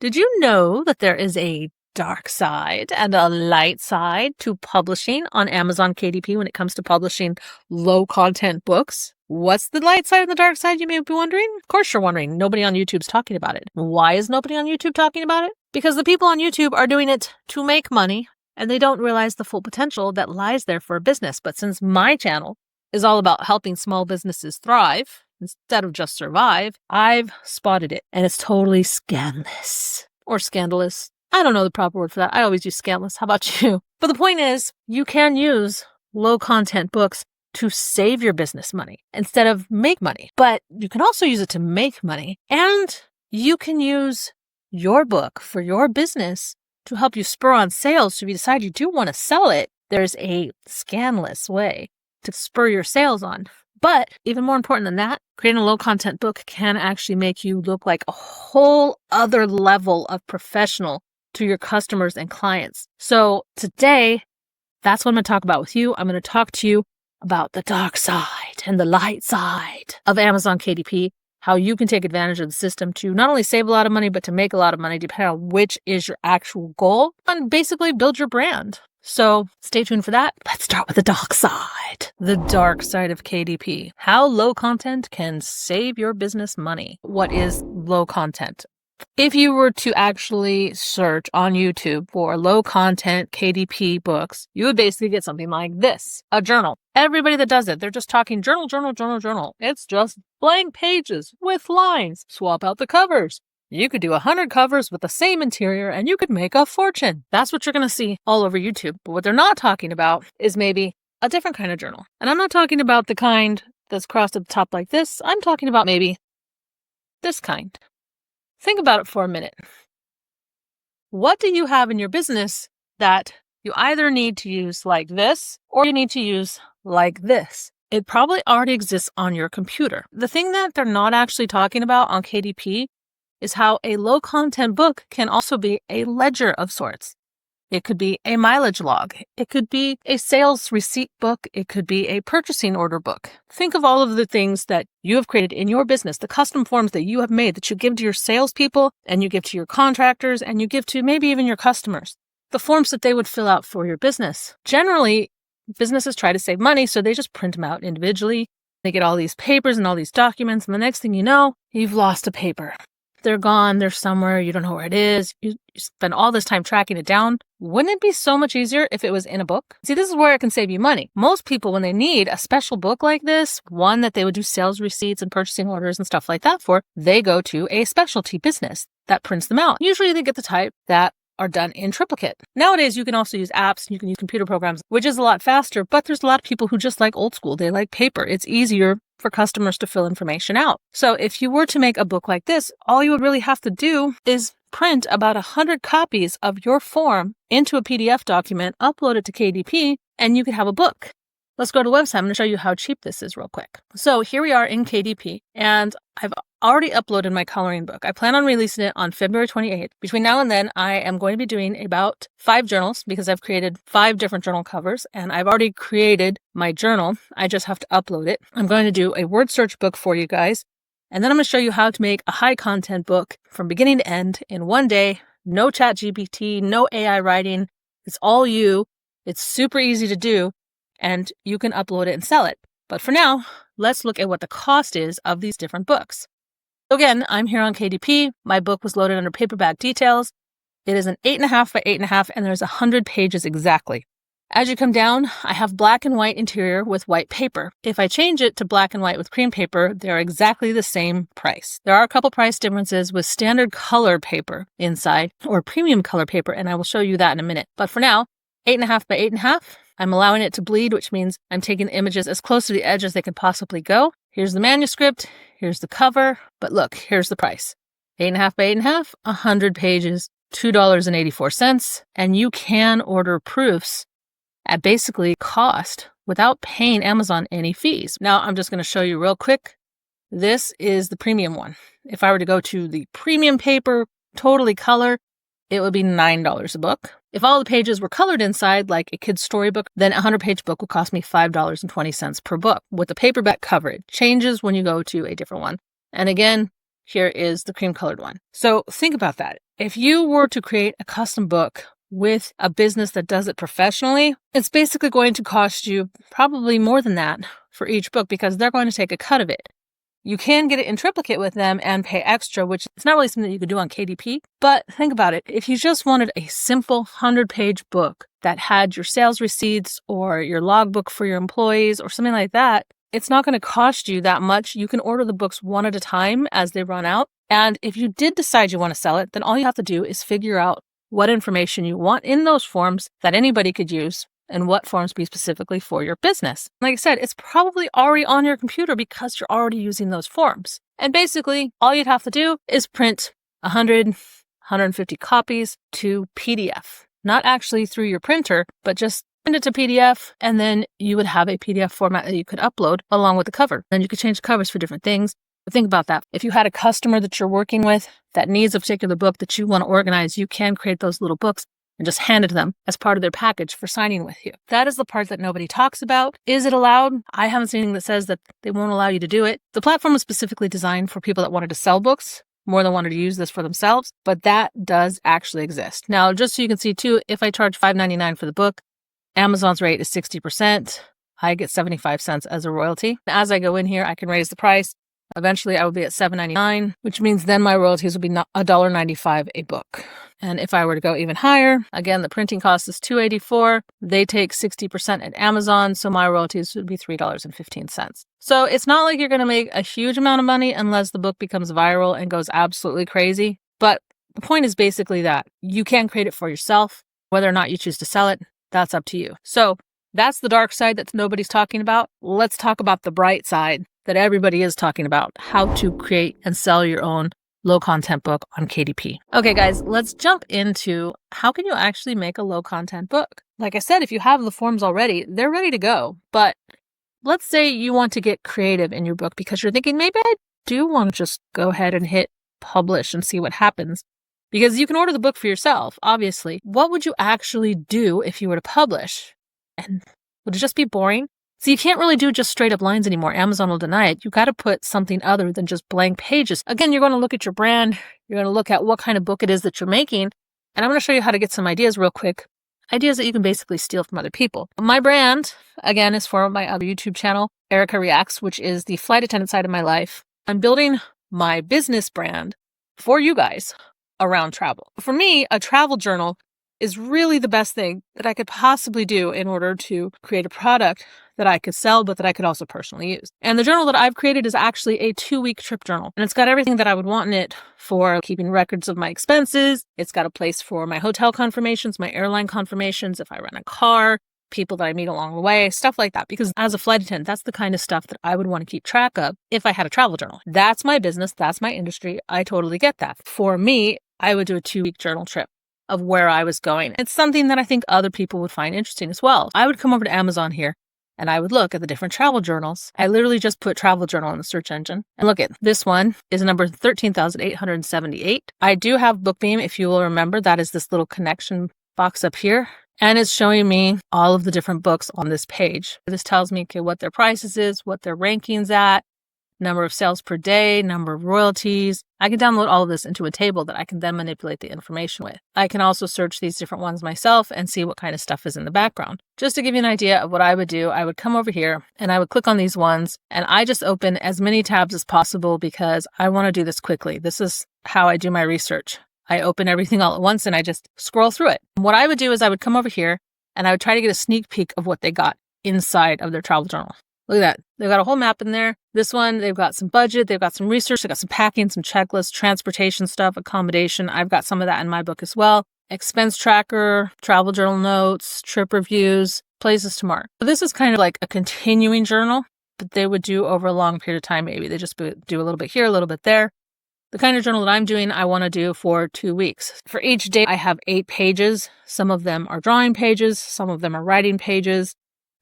Did you know that there is a dark side and a light side to publishing on Amazon KDP when it comes to publishing low content books? What's the light side and the dark side, you may be wondering? Of course you're wondering. Nobody on YouTube's talking about it. Why is nobody on YouTube talking about it? Because the people on YouTube are doing it to make money and they don't realize the full potential that lies there for a business. But since my channel is all about helping small businesses thrive instead of just survive, I've spotted it. And it's totally scandalous. Or scandalous. I don't know the proper word for that. I always use scandalous. How about you? But the point is, you can use low content books to save your business money instead of make money. But you can also use it to make money. And you can use your book for your business to help you spur on sales. So if you decide you do want to sell it, there's a scandalous way to spur your sales on. But even more important than that, creating a low content book can actually make you look like a whole other level of professional to your customers and clients. So today, that's what I'm going to talk about with you. I'm going to talk to you about the dark side and the light side of Amazon KDP, how you can take advantage of the system to not only save a lot of money, but to make a lot of money, depending on which is your actual goal, and basically build your brand. So stay tuned for that. Let's start with the dark side. The dark side of KDP. How low content can save your business money. What is low content? If you were to actually search on YouTube for low content KDP books, you would basically get something like this, a journal. Everybody that does it, they're just talking journal, journal, journal, journal. It's just blank pages with lines. Swap out the covers. You could do 100 covers with the same interior and you could make a fortune. That's what you're going to see all over YouTube. But what they're not talking about is maybe a different kind of journal. And I'm not talking about the kind that's crossed at the top like this. I'm talking about maybe this kind. Think about it for a minute. What do you have in your business that you either need to use like this or you need to use like this? It probably already exists on your computer. The thing that they're not actually talking about on KDP is how a low content book can also be a ledger of sorts. It could be a mileage log. It could be a sales receipt book. It could be a purchasing order book. Think of all of the things that you have created in your business, the custom forms that you have made that you give to your salespeople and you give to your contractors and you give to maybe even your customers. The forms that they would fill out for your business. Generally, businesses try to save money, so they just print them out individually. They get all these papers and all these documents, and the next thing you know, you've lost a paper. They're gone, they're somewhere, you don't know where it is, you spend all this time tracking it down. Wouldn't it be so much easier if it was in a book? See, this is where it can save you money. Most people, when they need a special book like this, one that they would do sales receipts and purchasing orders and stuff like that for, they go to a specialty business that prints them out. Usually they get the type that are done in triplicate. Nowadays, you can also use apps, you can use computer programs, which is a lot faster, but there's a lot of people who just like old school. They like paper. It's easier for customers to fill information out. So if you were to make a book like this, all you would really have to do is print about 100 copies of your form into a PDF document, upload it to KDP, and you could have a book. Let's go to the website. I'm going to show you how cheap this is real quick. So here we are in KDP, and I've already uploaded my coloring book. I plan on releasing it on February 28th. Between now and then, I am going to be doing about 5 journals because I've created 5 different journal covers, and I've already created my journal. I just have to upload it. I'm going to do a word search book for you guys, and then I'm going to show you how to make a high content book from beginning to end in one day. No chat GPT, no AI writing. It's all you. It's super easy to do. And you can upload it and sell it. But for now, let's look at what the cost is of these different books. Again, I'm here on KDP. My book was loaded under paperback details. It is an 8.5 by 8.5, and there's 100 pages exactly. As you come down, I have black and white interior with white paper. If I change it to black and white with cream paper, they're exactly the same price. There are a couple price differences with standard color paper inside or premium color paper, and I will show you that in a minute. But for now, 8.5 by 8.5. I'm allowing it to bleed, which means I'm taking the images as close to the edge as they can possibly go. Here's the manuscript. Here's the cover. But look, here's the price. 8.5 by 8.5, 100 pages, $2.84. And you can order proofs at basically cost without paying Amazon any fees. Now, I'm just going to show you real quick. This is the premium one. If I were to go to the premium paper, totally color, it would be $9 a book. If all the pages were colored inside, like a kid's storybook, then a 100-page book would cost me $5.20 per book. With the paperback cover, it changes when you go to a different one. And again, Here is the cream colored one. So think about that. If you were to create a custom book with a business that does it professionally, it's basically going to cost you probably more than that for each book because they're going to take a cut of it. You can get it in triplicate with them and pay extra, which is not really something you could do on KDP. But think about it. If you just wanted a simple 100-page book that had your sales receipts or your logbook for your employees or something like that, it's not going to cost you that much. You can order the books one at a time as they run out. And if you did decide you want to sell it, then all you have to do is figure out what information you want in those forms that anybody could use and what forms be specifically for your business. Like I said, it's probably already on your computer because you're already using those forms. And basically, all you'd have to do is print 100, 150 copies to PDF. Not actually through your printer, but just print it to PDF, and then you would have a PDF format that you could upload along with the cover. Then you could change the covers for different things. But think about that. If you had a customer that you're working with that needs a particular book that you want to organize, you can create those little books and just hand it to them as part of their package for signing with you. That is the part that nobody talks about. Is it allowed? I haven't seen anything that says that they won't allow you to do it. The platform was specifically designed for people that wanted to sell books more than wanted to use this for themselves, but that does actually exist. Now, just so you can see too, if I charge $5.99 for the book, Amazon's rate is 60%. I get 75 cents as a royalty. As I go in here, I can raise the price. Eventually, I will be at $7.99, which means then my royalties will be $1.95 a book. And if I were to go even higher, again, the printing cost is $2.84. They take 60% at Amazon, so my royalties would be $3.15. So it's not like you're going to make a huge amount of money unless the book becomes viral and goes absolutely crazy. But the point is basically that you can create it for yourself. Whether or not you choose to sell it, that's up to you. So that's the dark side that nobody's talking about. Let's talk about the bright side that everybody is talking about, how to create and sell your own low content book on KDP. Okay, guys, let's jump into how can you actually make a low content book? Like I said, if you have the forms already, they're ready to go. But let's say you want to get creative in your book because you're thinking, maybe I do want to just go ahead and hit publish and see what happens. Because you can order the book for yourself, obviously. What would you actually do if you were to publish? And would it just be boring? So you can't really do just straight up lines anymore. Amazon will deny it. You got to put something other than just blank pages. Again, you're going to look at your brand. You're going to look at what kind of book it is that you're making. And I'm going to show you how to get some ideas real quick. Ideas that you can basically steal from other people. My brand, again, is for my other YouTube channel, Erica Reacts, which is the flight attendant side of my life. I'm building my business brand for you guys around travel. For me, a travel journal is really the best thing that I could possibly do in order to create a product that I could sell, but that I could also personally use. And the journal that I've created is actually a 2-week trip journal. And it's got everything that I would want in it for keeping records of my expenses. It's got a place for my hotel confirmations, my airline confirmations, if I rent a car, people that I meet along the way, stuff like that. Because as a flight attendant, that's the kind of stuff that I would want to keep track of if I had a travel journal. That's my business. That's my industry. I totally get that. For me, I would do a 2-week journal trip of where I was going. It's something that I think other people would find interesting as well. I would come over to Amazon here and I would look at the different travel journals. I literally just put travel journal in the search engine. And look at this one is number 13,878. I do have Bookbeam, if you will remember. That is this little connection box up here. And it's showing me all of the different books on this page. This tells me, okay, what their prices is, what their rankings at, number of sales per day, number of royalties. I can download all of this into a table that I can then manipulate the information with. I can also search these different ones myself and see what kind of stuff is in the background. Just to give you an idea of what I would do, I would come over here and I would click on these ones and I just open as many tabs as possible because I want to do this quickly. This is how I do my research. I open everything all at once and I just scroll through it. What I would do is I would come over here and I would try to get a sneak peek of what they got inside of their travel journal. Look at that. They've got a whole map in there. This one, they've got some budget. They've got some research. They've got some packing, some checklists, transportation stuff, accommodation. I've got some of that in my book as well. Expense tracker, travel journal notes, trip reviews, places to mark. So this is kind of like a continuing journal that they would do over a long period of time. Maybe they just do a little bit here, a little bit there. The kind of journal that I'm doing, I want to do for 2 weeks. For each day, I have 8 pages. Some of them are drawing pages. Some of them are writing pages.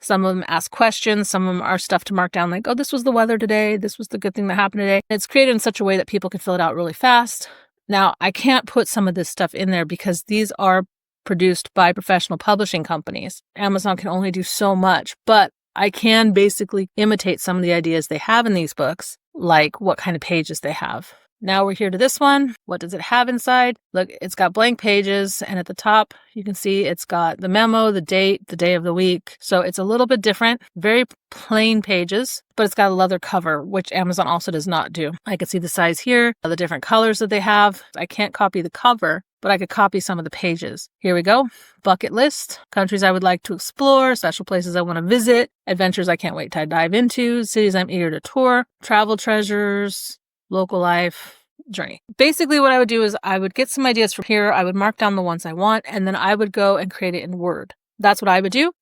Some of them ask questions. Some of them are stuff to mark down like, oh, this was the weather today. This was the good thing that happened today. It's created in such a way that people can fill it out really fast. Now, I can't put some of this stuff in there because these are produced by professional publishing companies. Amazon can only do so much, but I can basically imitate some of the ideas they have in these books, like what kind of pages they have. Now we're here to this one. What does it have inside? Look, it's got blank pages, and at the top, you can see it's got the memo, the date, the day of the week. So it's a little bit different, very plain pages, but it's got a leather cover, which Amazon also does not do. I can see the size here, the different colors that they have. I can't copy the cover, but I could copy some of the pages. Here we go. Bucket list, countries I would like to explore, special places I want to visit, adventures I can't wait to dive into, cities I'm eager to tour, travel treasures, local life, journey. Basically what I would do is I would get some ideas from here. I would mark down the ones I want, and then I would go and create it in Word. That's what I would do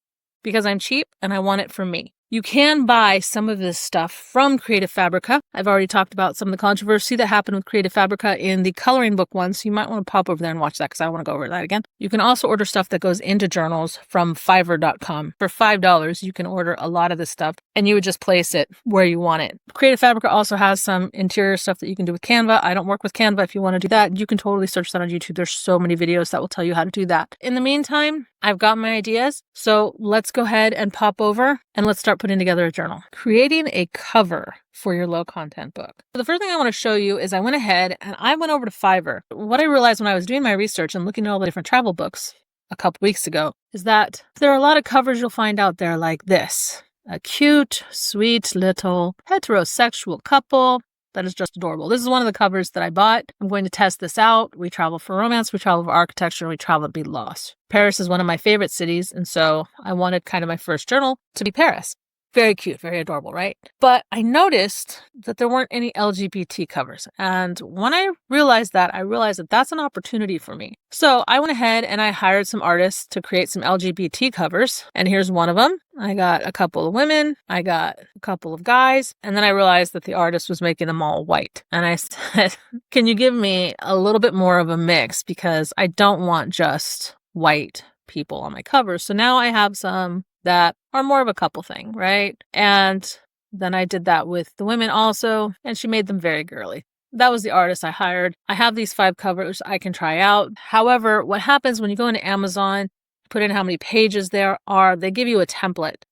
because I'm cheap and I want it for me. You can buy some of this stuff from Creative Fabrica. I've already talked about some of the controversy that happened with Creative Fabrica in the coloring book one, so you might want to pop over there and watch that because I want to go over that again. You can also order stuff that goes into journals from Fiverr.com. For $5, you can order a lot of this stuff, and you would just place it where you want it. Creative Fabrica also has some interior stuff that you can do with Canva. I don't work with Canva. If you want to do that, you can totally search that on YouTube. There's so many videos that will tell you how to do that. In the meantime, I've got my ideas, so let's go ahead and pop over and let's start putting together a journal. Creating a cover for your low content book. So the first thing I want to show you is I went ahead and I went over to Fiverr. What I realized when I was doing my research and looking at all the different travel books a couple weeks ago is that there are a lot of covers you'll find out there like this. A cute, sweet little heterosexual couple that is just adorable. This is one of the covers that I bought. I'm going to test this out. We travel for romance, we travel for architecture, and we travel to be lost. Paris is one of my favorite cities, and so I wanted kind of my first journal to be Paris. Very cute, very adorable, right? But I noticed that there weren't any LGBT covers. And when I realized that that's an opportunity for me. So I went ahead and I hired some artists to create some LGBT covers. And here's one of them. I got a couple of women, I got a couple of guys, and then I realized that the artist was making them all white. And I said, can you give me a little bit more of a mix? Because I don't want just white people on my covers. So now I have some that are more of a couple thing, right? And then I did that with the women also, and she made them very girly. That was the artist I hired. I have these 5 covers I can try out. However, what happens when you go into Amazon, put in how many pages there are, they give you a template.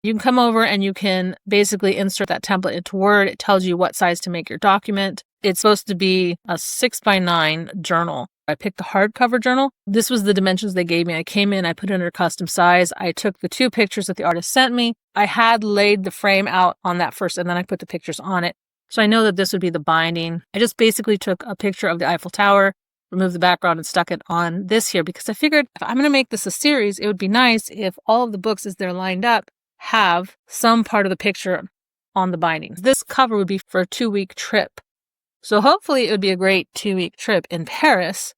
You can come over and you can basically insert that template into Word. It tells you what size to make your document. It's supposed to be a 6x9 journal. I picked the hardcover journal. This was the dimensions they gave me. I came in, I put it under custom size. I took the 2 pictures that the artist sent me. I had laid the frame out on that first, and then I put the pictures on it. So I know that this would be the binding. I just basically took a picture of the Eiffel Tower, removed the background, and stuck it on this here because I figured if I'm going to make this a series, it would be nice if all of the books as they're lined up have some part of the picture on the binding. This cover would be for a 2-week trip. So hopefully it would be a great 2-week trip in Paris.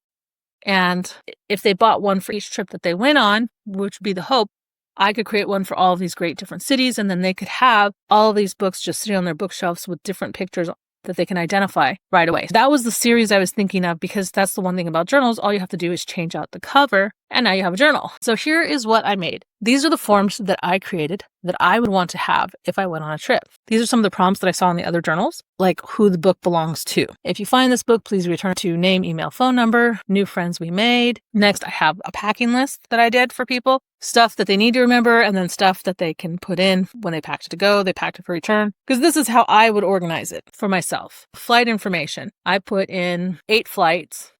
And if they bought one for each trip that they went on, which would be the hope, I could create one for all of these great different cities. And then they could have all of these books just sitting on their bookshelves with different pictures that they can identify right away. That was the series I was thinking of because that's the one thing about journals. All you have to do is change out the cover and now you have a journal. So here is what I made. These are the forms that I created that I would want to have if I went on a trip. These are some of the prompts that I saw in the other journals, like who the book belongs to. If you find this book, please return to name, email, phone number, new friends we made. Next, I have a packing list that I did for people, stuff that they need to remember, and then stuff that they can put in when they packed it to go, they packed it for return. Because this is how I would organize it for myself. Flight information. I put in 8 flights.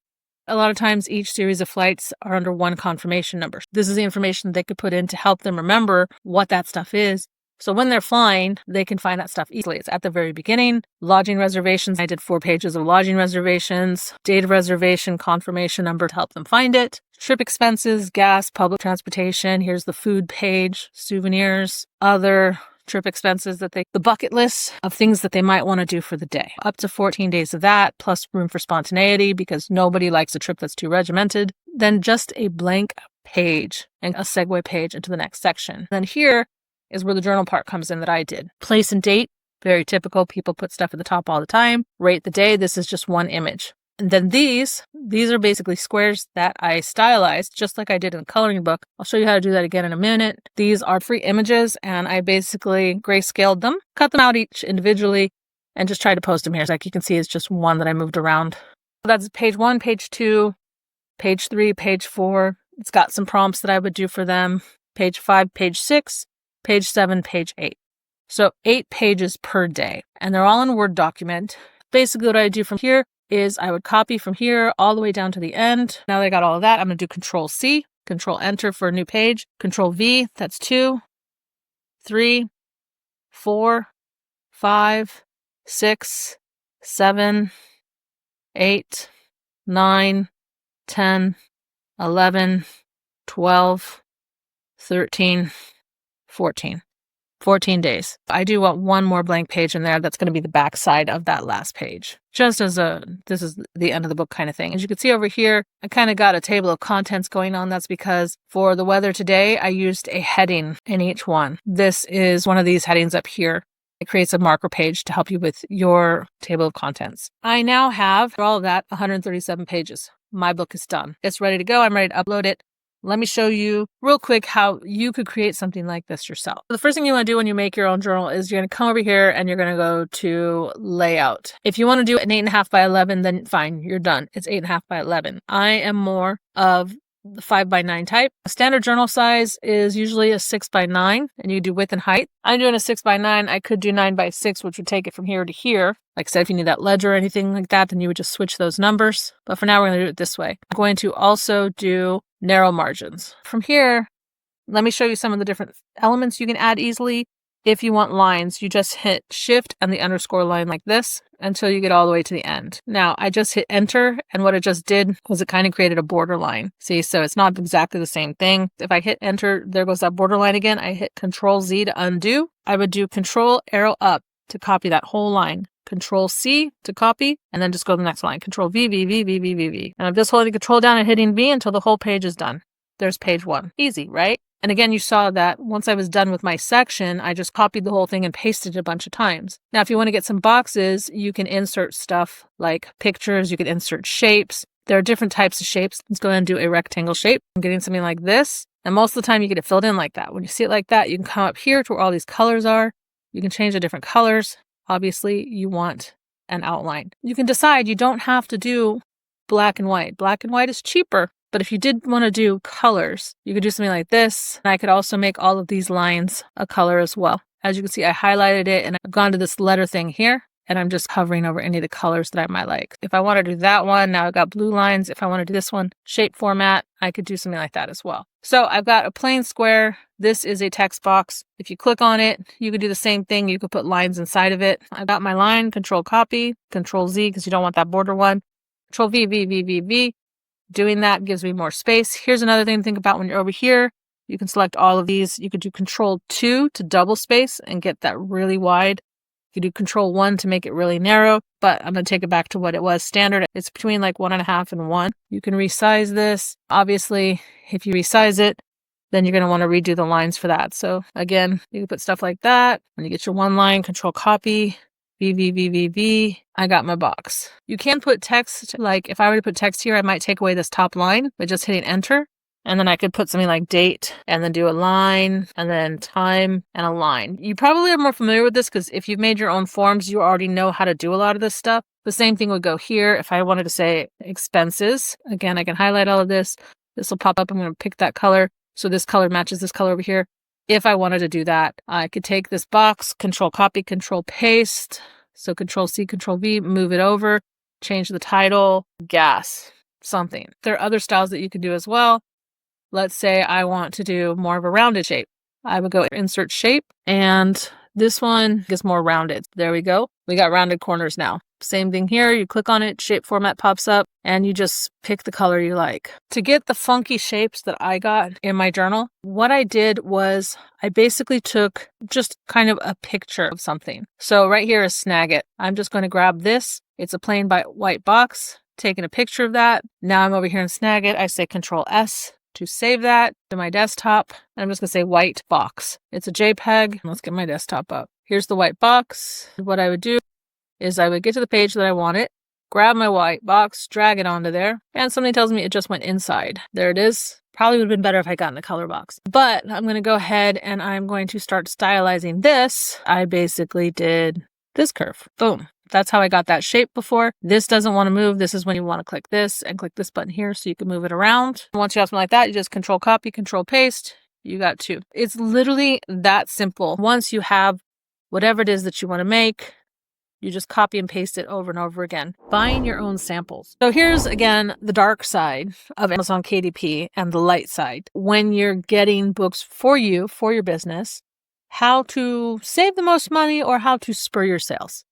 A lot of times each series of flights are under one confirmation number. This is the information they could put in to help them remember what that stuff is. So when they're flying, they can find that stuff easily. It's at the very beginning. Lodging reservations. I did 4 pages of lodging reservations, date of reservation, confirmation number to help them find it. Trip expenses, gas, public transportation. Here's the food page, souvenirs, other trip expenses the bucket list of things that they might want to do for the day. Up to 14 days of that, plus room for spontaneity because nobody likes a trip that's too regimented. Then just a blank page and a segue page into the next section. Then here is where the journal part comes in that I did. Place and date, very typical. People put stuff at the top all the time. Rate the day. This is just one image. And then these are basically squares that I stylized just like I did in the coloring book. I'll show you how to do that again in a minute. These are free images and I basically grayscaled them, cut them out each individually, and just tried to post them here. So like you can see, it's just one that I moved around. That's page 1, page 2, page 3, page 4. It's got some prompts that I would do for them. Page 5, page 6, page 7, page 8. So 8 pages per day. And they're all in a Word document. Basically what I do from here is I would copy from here all the way down to the end. Now that I got all of that, I'm going to do Control C, Control Enter for a new page, Control V, that's 2, 3, 4, 5, 6, 7, 8, 9, 10, 11, 12, 13, 14. 14 days. I do want one more blank page in there. That's going to be the back side of that last page. Just as this is the end of the book kind of thing. As you can see over here, I kind of got a table of contents going on. That's because for the weather today, I used a heading in each one. This is one of these headings up here. It creates a marker page to help you with your table of contents. I now have, for all of that, 137 pages. My book is done. It's ready to go. I'm ready to upload it. Let me show you real quick how you could create something like this yourself. The first thing you want to do when you make your own journal is you're going to come over here and you're going to go to layout. If you want to do an 8.5 by 11, then fine, you're done. It's 8.5 by 11. I am more of the 5 by 9 type. A standard journal size is usually a 6 by 9, and you do width and height. I'm doing a 6 by 9. I could do 9 by 6, which would take it from here to here. Like I said, if you need that ledger or anything like that, then you would just switch those numbers. But for now, we're going to do it this way. I'm going to also do narrow margins. From here, let me show you some of the different elements you can add easily. If you want lines, you just hit Shift and the underscore line like this until you get all the way to the end. Now, I just hit Enter, and what it just did was it kind of created a border line. See, so it's not exactly the same thing. If I hit Enter, there goes that border line again. I hit Control Z to undo. I would do Control arrow up to copy that whole line. Control C to copy, and then just go to the next line. Control V, V, V, V, V, V, V. And I'm just holding Control down and hitting V until the whole page is done. There's page 1. Easy, right? And again, you saw that once I was done with my section, I just copied the whole thing and pasted it a bunch of times. Now, if you want to get some boxes, you can insert stuff like pictures. You can insert shapes. There are different types of shapes. Let's go ahead and do a rectangle shape. I'm getting something like this. And most of the time, you get it filled in like that. When you see it like that, you can come up here to where all these colors are. You can change the different colors. Obviously, you want an outline. You can decide you don't have to do black and white. Black and white is cheaper. But if you did want to do colors, you could do something like this. And I could also make all of these lines a color as well. As you can see, I highlighted it and I've gone to this letter thing here. And I'm just hovering over any of the colors that I might like. If I want to do that one, now I've got blue lines. If I want to do this one, shape format, I could do something like that as well. So I've got a plain square. This is a text box. If you click on it, you could do the same thing. You could put lines inside of it. I've got my line, Control copy, Control Z because you don't want that border one. Control V, V, V, V, V. Doing that gives me more space. Here's another thing to think about when you're over here. You can select all of these. You could do Control 2 to double space and get that really wide. You could do Control 1 to make it really narrow, but I'm going to take it back to what it was standard. It's between like 1.5 and 1. You can resize this. Obviously, if you resize it, then you're going to want to redo the lines for that. So again, you can put stuff like that. When you get your one line, Control copy, V, V, V, V, V. I got my box. You can put text, like if I were to put text here, I might take away this top line by just hitting enter. And then I could put something like date and then do a line and then time and a line. You probably are more familiar with this because if you've made your own forms, you already know how to do a lot of this stuff. The same thing would go here. If I wanted to say expenses, again, I can highlight all of this. This will pop up. I'm going to pick that color. So this color matches this color over here. If I wanted to do that, I could take this box, Control copy, Control paste. So Control C, Control V, move it over, change the title, gas, something. There are other styles that you could do as well. Let's say I want to do more of a rounded shape. I would go insert shape and this one gets more rounded. There we go. We got rounded corners now. Same thing here. You click on it, shape format pops up and you just pick the color you like. To get the funky shapes that I got in my journal, what I did was I basically took just kind of a picture of something. So right here is Snagit. I'm just going to grab this. It's a plain white box, taking a picture of that. Now I'm over here in Snagit. I say Control S to save that to my desktop. I'm just going to say white box. It's a JPEG. Let's get my desktop up. Here's the white box. What I would do is I would get to the page that I want it, grab my white box, drag it onto there, and something tells me it just went inside. There it is. Probably would have been better if I got in the color box. But I'm going to go ahead and I'm going to start stylizing this. I basically did this curve. Boom. That's how I got that shape before. This doesn't want to move. This is when you want to click this and click this button here so you can move it around. Once you have something like that, you just Control copy, Control paste. You got two. It's literally that simple. Once you have whatever it is that you want to make, You just copy and paste it over and over again. Buying your own samples. So here's again the dark side of Amazon KDP and the light side. When you're getting books for you, for your business, how to save the most money or how to spur your sales.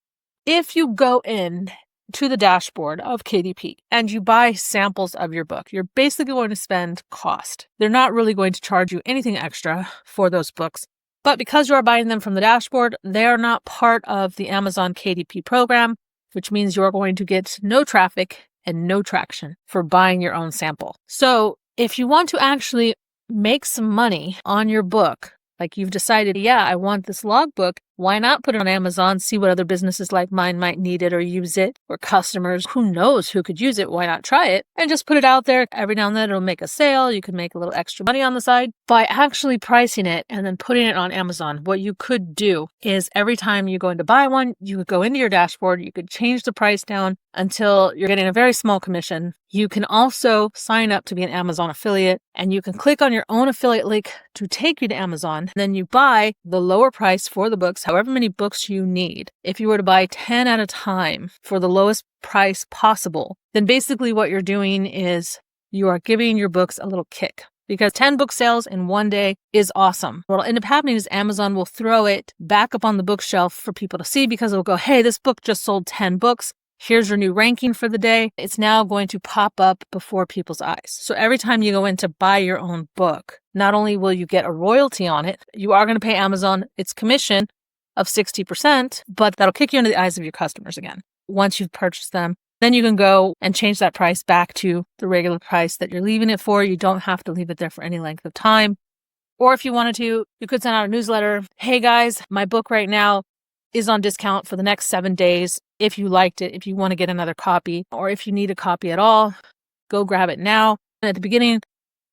If you go in to the dashboard of KDP and you buy samples of your book, you're basically going to spend cost. They're not really going to charge you anything extra for those books. But because you are buying them from the dashboard, they are not part of the Amazon KDP program, which means you are going to get no traffic and no traction for buying your own sample. So if you want to actually make some money on your book, like you've decided, yeah, I want this logbook, why not put it on Amazon, see what other businesses like mine might need it or use it, or customers, who knows who could use it, why not try it, and just put it out there. Every now and then it'll make a sale, you can make a little extra money on the side. By actually pricing it and then putting it on Amazon, what you could do is every time you go in to buy one, you could go into your dashboard, you could change the price down until you're getting a very small commission. You can also sign up to be an Amazon affiliate, and you can click on your own affiliate link to take you to Amazon. Then you buy the lower price for the books, however many books you need. If you were to buy 10 at a time for the lowest price possible, then basically what you're doing is you are giving your books a little kick. Because 10 book sales in one day is awesome. What'll end up happening is Amazon will throw it back up on the bookshelf for people to see, because it'll go, hey, this book just sold 10 books. Here's your new ranking for the day. It's now going to pop up before people's eyes. So every time you go in to buy your own book, not only will you get a royalty on it, you are going to pay Amazon its commission of 60%, but that'll kick you into the eyes of your customers again. Once you've purchased them, then you can go and change that price back to the regular price that you're leaving it for. You don't have to leave it there for any length of time. Or if you wanted to, you could send out a newsletter. Hey guys, my book right now is on discount for the next 7 days. If you liked it, if you want to get another copy, or if you need a copy at all, go grab it now. And at the beginning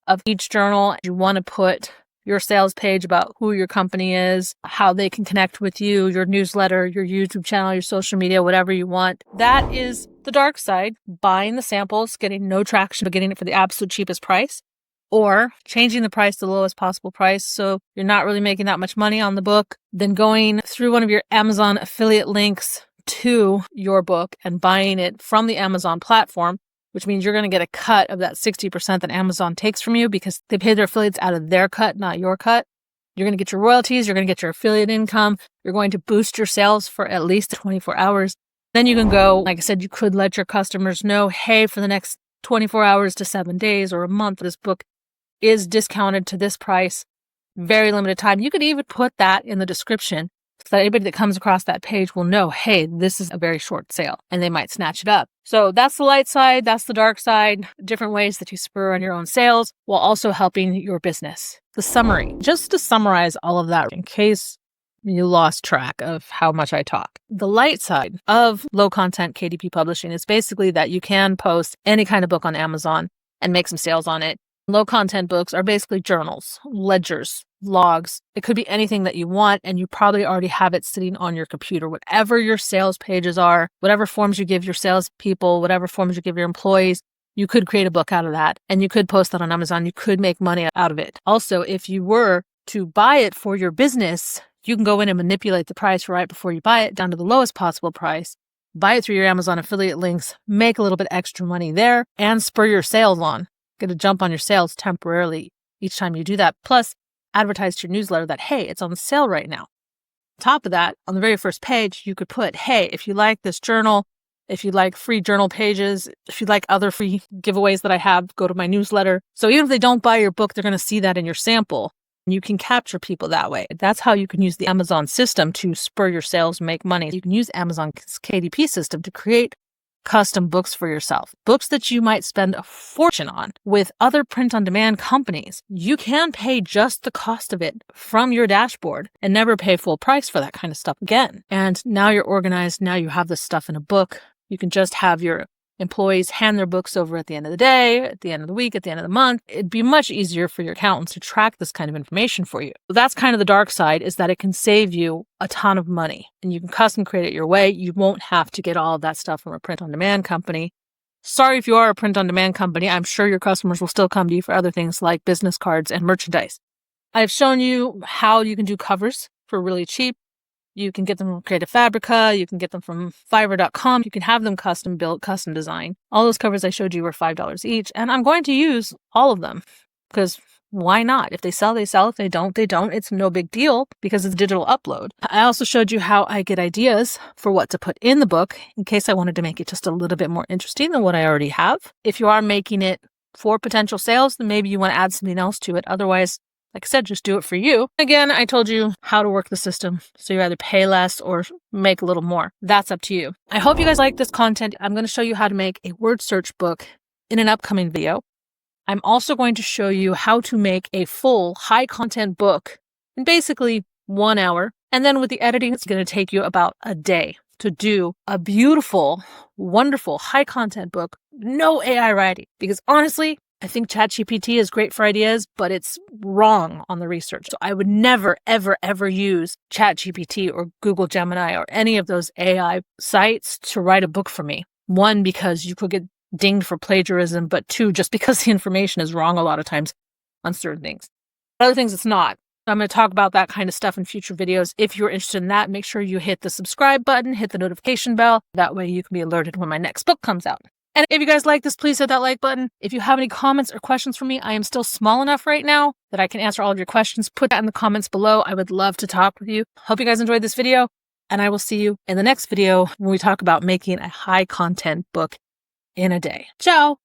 of each journal, you want to put your sales page about who your company is, how they can connect with you, your newsletter, your YouTube channel, your social media, whatever you want. That is the dark side, buying the samples, getting no traction, but getting it for the absolute cheapest price, or changing the price to the lowest possible price so you're not really making that much money on the book, then going through one of your Amazon affiliate links to your book and buying it from the Amazon platform, which means you're going to get a cut of that 60% that Amazon takes from you because they pay their affiliates out of their cut, not your cut. You're going to get your royalties, you're going to get your affiliate income, you're going to boost your sales for at least 24 hours. Then you can go, like I said, you could let your customers know, hey, for the next 24 hours to 7 days or a month, this book is discounted to this price, very limited time. You could even put that in the description so that anybody that comes across that page will know, hey, this is a very short sale, and they might snatch it up. So that's the light side, that's the dark side, different ways that you spur on your own sales while also helping your business. The summary, just to summarize all of that in case you lost track of how much I talk. The light side of low content KDP publishing is basically that you can post any kind of book on Amazon and make some sales on it. Low content books are basically journals, ledgers, logs. It could be anything that you want, and you probably already have it sitting on your computer. Whatever your sales pages are, whatever forms you give your salespeople, whatever forms you give your employees, you could create a book out of that, and you could post that on Amazon. You could make money out of it. Also, if you were to buy it for your business, you can go in and manipulate the price right before you buy it down to the lowest possible price, buy it through your Amazon affiliate links, make a little bit extra money there, and spur your sales on. Get a jump on your sales temporarily each time you do that. Plus, advertise to your newsletter that, hey, it's on sale right now. On top of that, on the very first page, you could put, hey, if you like this journal, if you like free journal pages, if you like other free giveaways that I have, go to my newsletter. So even if they don't buy your book, they're going to see that in your sample. You can capture people that way. That's how you can use the Amazon system to spur your sales, make money. You can use Amazon's KDP system to create custom books for yourself, books that you might spend a fortune on with other print-on-demand companies. You can pay just the cost of it from your dashboard and never pay full price for that kind of stuff again. And now you're organized. Now you have this stuff in a book. You can just have your employees hand their books over at the end of the day, at the end of the week, at the end of the month. It'd be much easier for your accountants to track this kind of information for you. So that's kind of the dark side, is that it can save you a ton of money and you can custom create it your way. You won't have to get all of that stuff from a print-on-demand company. Sorry if you are a print-on-demand company. I'm sure your customers will still come to you for other things like business cards and merchandise. I've shown you how you can do covers for really cheap. You can get them from Creative Fabrica. You can get them from Fiverr.com. You can have them custom built, custom designed. All those covers I showed you were $5 each. And I'm going to use all of them because why not? If they sell, they sell. If they don't, they don't. It's no big deal because it's digital upload. I also showed you how I get ideas for what to put in the book in case I wanted to make it just a little bit more interesting than what I already have. If you are making it for potential sales, then maybe you want to add something else to it. Otherwise, like I said, just do it for you. Again, I told you how to work the system. So you either pay less or make a little more. That's up to you. I hope you guys like this content. I'm going to show you how to make a word search book in an upcoming video. I'm also going to show you how to make a full high content book in basically 1 hour. And then with the editing, it's going to take you about a day to do a beautiful, wonderful high content book. No AI writing. Because honestly, I think ChatGPT is great for ideas, but it's wrong on the research. So I would never, ever, ever use ChatGPT or Google Gemini or any of those AI sites to write a book for me. One, because you could get dinged for plagiarism, but two, just because the information is wrong a lot of times on certain things. Other things it's not. I'm going to talk about that kind of stuff in future videos. If you're interested in that, make sure you hit the subscribe button, hit the notification bell. That way you can be alerted when my next book comes out. And if you guys like this, please hit that like button. If you have any comments or questions for me, I am still small enough right now that I can answer all of your questions. Put that in the comments below. I would love to talk with you. Hope you guys enjoyed this video, and I will see you in the next video when we talk about making a high content book in a day. Ciao!